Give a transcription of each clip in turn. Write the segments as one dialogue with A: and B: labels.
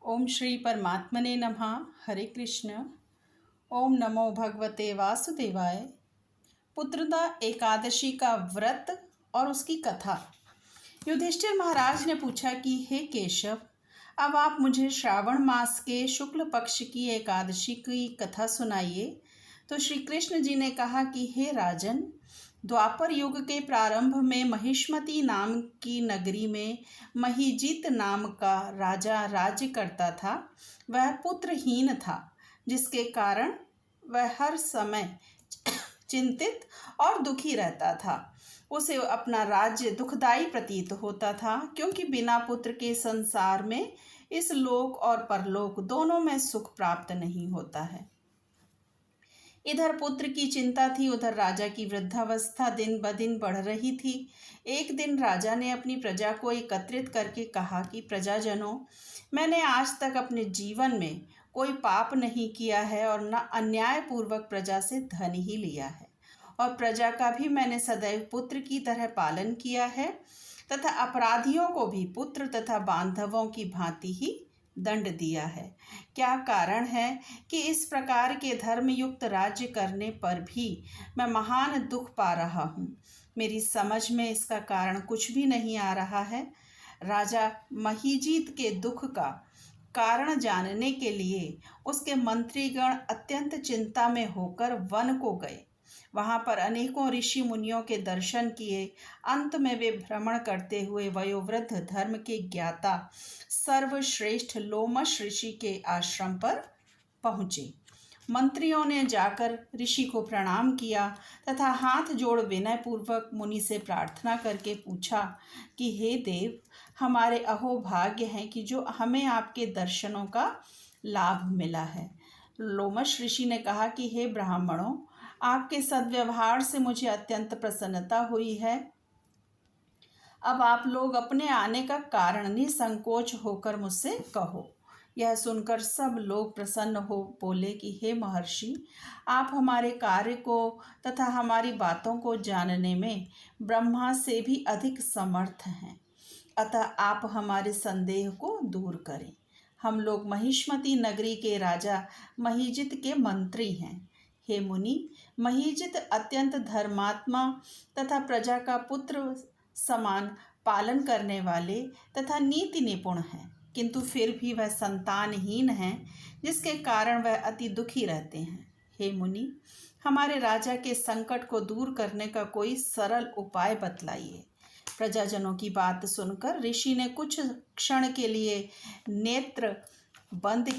A: ओम श्री परमात्मने नमः। हरे कृष्ण। ओम नमो भगवते वासुदेवाय। पुत्रदा एकादशी का व्रत और उसकी कथा। युधिष्ठिर महाराज ने पूछा कि हे केशव, अब आप मुझे श्रावण मास के शुक्ल पक्ष की एकादशी की कथा सुनाइए। तो श्री कृष्ण जी ने कहा कि हे राजन, द्वापर युग के प्रारंभ में महिष्मती नाम की नगरी में महीजित नाम का राजा राज्य करता था। वह पुत्रहीन था, जिसके कारण वह हर समय चिंतित और दुखी रहता था। उसे अपना राज्य दुखदाई प्रतीत होता था, क्योंकि बिना पुत्र के संसार में इस लोक और परलोक दोनों में सुख प्राप्त नहीं होता है। इधर पुत्र की चिंता थी, उधर राजा की वृद्धावस्था दिन ब दिन बढ़ रही थी। एक दिन राजा ने अपनी प्रजा को एकत्रित करके कहा कि प्रजाजनों, मैंने आज तक अपने जीवन में कोई पाप नहीं किया है और न अन्यायपूर्वक प्रजा से धन ही लिया है, और प्रजा का भी मैंने सदैव पुत्र की तरह पालन किया है तथा अपराधियों को भी पुत्र तथा बांधवों की भांति ही दंड दिया है। क्या कारण है कि इस प्रकार के धर्मयुक्त राज्य करने पर भी मैं महान दुख पा रहा हूँ? मेरी समझ में इसका कारण कुछ भी नहीं आ रहा है। राजा महीजीत के दुख का कारण जानने के लिए उसके मंत्रीगण अत्यंत चिंता में होकर वन को गए। वहां पर अनेकों ऋषि मुनियों के दर्शन किए। अंत में वे भ्रमण करते हुए वयोवृद्ध धर्म के ज्ञाता सर्वश्रेष्ठ लोमश ऋषि के आश्रम पर पहुँचे। मंत्रियों ने जाकर ऋषि को प्रणाम किया तथा हाथ जोड़ विनय पूर्वक मुनि से प्रार्थना करके पूछा कि हे देव, हमारे अहोभाग्य है कि जो हमें आपके दर्शनों का लाभ मिला है। लोमश ऋषि ने कहा कि हे ब्राह्मणों, आपके सद्व्यवहार से मुझे अत्यंत प्रसन्नता हुई है। अब आप लोग अपने आने का कारण निसंकोच होकर मुझसे कहो। यह सुनकर सब लोग प्रसन्न हो बोले कि हे महर्षि, आप हमारे कार्य को तथा हमारी बातों को जानने में ब्रह्मा से भी अधिक समर्थ हैं, अतः आप हमारे संदेह को दूर करें। हम लोग महिष्मती नगरी के राजा महीजित के मंत्री हैं। हे मुनि, महीजित अत्यंत धर्मात्मा तथा प्रजा का पुत्र समान पालन करने वाले तथा नीति निपुण हैं, किंतु फिर भी वह संतानहीन है, जिसके कारण वह अति दुखी रहते हैं। हे मुनि, हमारे राजा के संकट को दूर करने का कोई सरल उपाय बतलाइए। प्रजाजनों की बात सुनकर ऋषि ने कुछ क्षण के लिए नेत्र बंद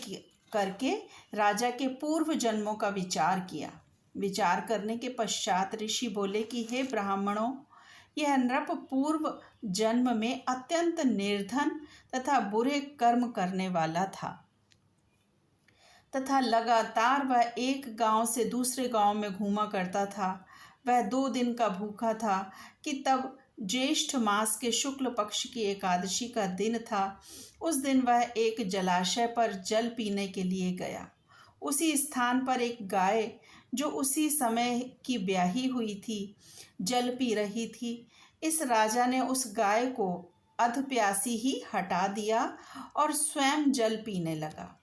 A: करके राजा के पूर्व जन्मों का विचार किया। विचार करने के पश्चात ऋषि बोले कि हे ब्राह्मणों, यह नृप पूर्व जन्म में अत्यंत निर्धन तथा बुरे कर्म करने वाला था तथा लगातार वह एक गांव से दूसरे गांव में घूमा करता था। वह 2 दिन का भूखा था कि तब ज्येष्ठ मास के शुक्ल पक्ष की एकादशी का दिन था। उस दिन वह एक जलाशय पर जल पीने के लिए गया। उसी स्थान पर एक गाय, जो उसी समय की ब्याही हुई थी, जल पी रही थी। इस राजा ने उस गाय को अधप्यासी ही हटा दिया और स्वयं जल पीने लगा।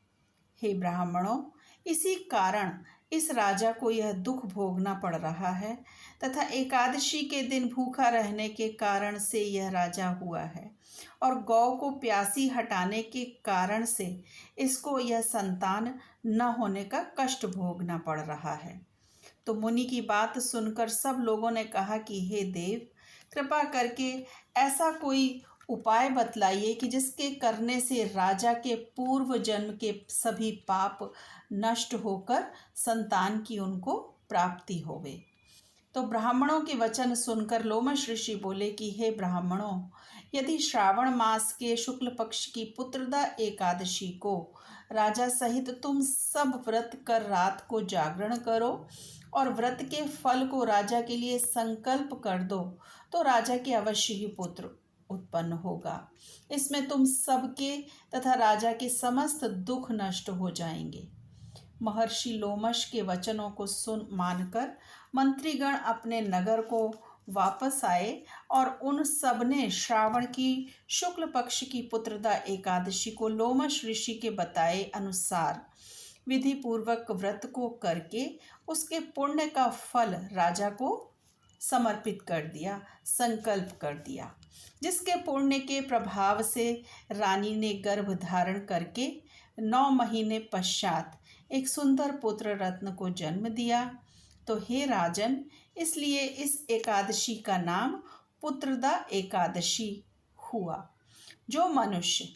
A: हे ब्राह्मणों, इसी कारण इस राजा को यह दुख भोगना पड़ रहा है तथा एकादशी के दिन भूखा रहने के कारण से यह राजा हुआ है, और गौ को प्यासी हटाने के कारण से इसको यह संतान न होने का कष्ट भोगना पड़ रहा है। तो मुनि की बात सुनकर सब लोगों ने कहा कि हे देव, कृपा करके ऐसा कोई उपाय बतलाइए कि जिसके करने से राजा के पूर्व जन्म के सभी पाप नष्ट होकर संतान की उनको प्राप्ति होवे। तो ब्राह्मणों के वचन सुनकर लोमश ऋषि बोले कि हे ब्राह्मणों, यदि श्रावण मास के शुक्ल पक्ष की पुत्रदा एकादशी को राजा सहित तुम सब व्रत कर रात को जागरण करो और व्रत के फल को राजा के लिए संकल्प कर दो, तो राजा के अवश्य ही पुत्र उत्पन्न होगा। इसमें तुम सबके तथा राजा के समस्त दुख नष्ट हो जाएंगे। महर्षि लोमश के वचनों को सुन मानकर मंत्रीगण अपने नगर को वापस आए और उन सब ने श्रावण की शुक्ल पक्ष की पुत्रदा एकादशी को लोमश ऋषि के बताए अनुसार विधि पूर्वक व्रत को करके उसके पुण्य का फल राजा को समर्पित कर दिया, संकल्प कर दिया, जिसके पुण्य के प्रभाव से रानी ने गर्भ धारण करके 9 महीने पश्चात एक सुंदर पुत्र रत्न को जन्म दिया। तो हे राजन, इसलिए इस एकादशी का नाम पुत्रदा एकादशी हुआ। जो मनुष्य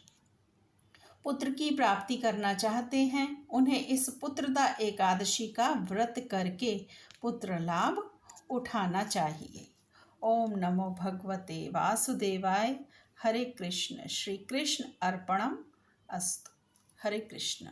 A: पुत्र की प्राप्ति करना चाहते हैं उन्हें इस पुत्रदा एकादशी का व्रत करके पुत्र लाभ उठाना चाहिए। ओम नमो भगवते वासुदेवाय। हरे कृष्ण। श्री कृष्ण अर्पणम अस्तु। हरे कृष्ण।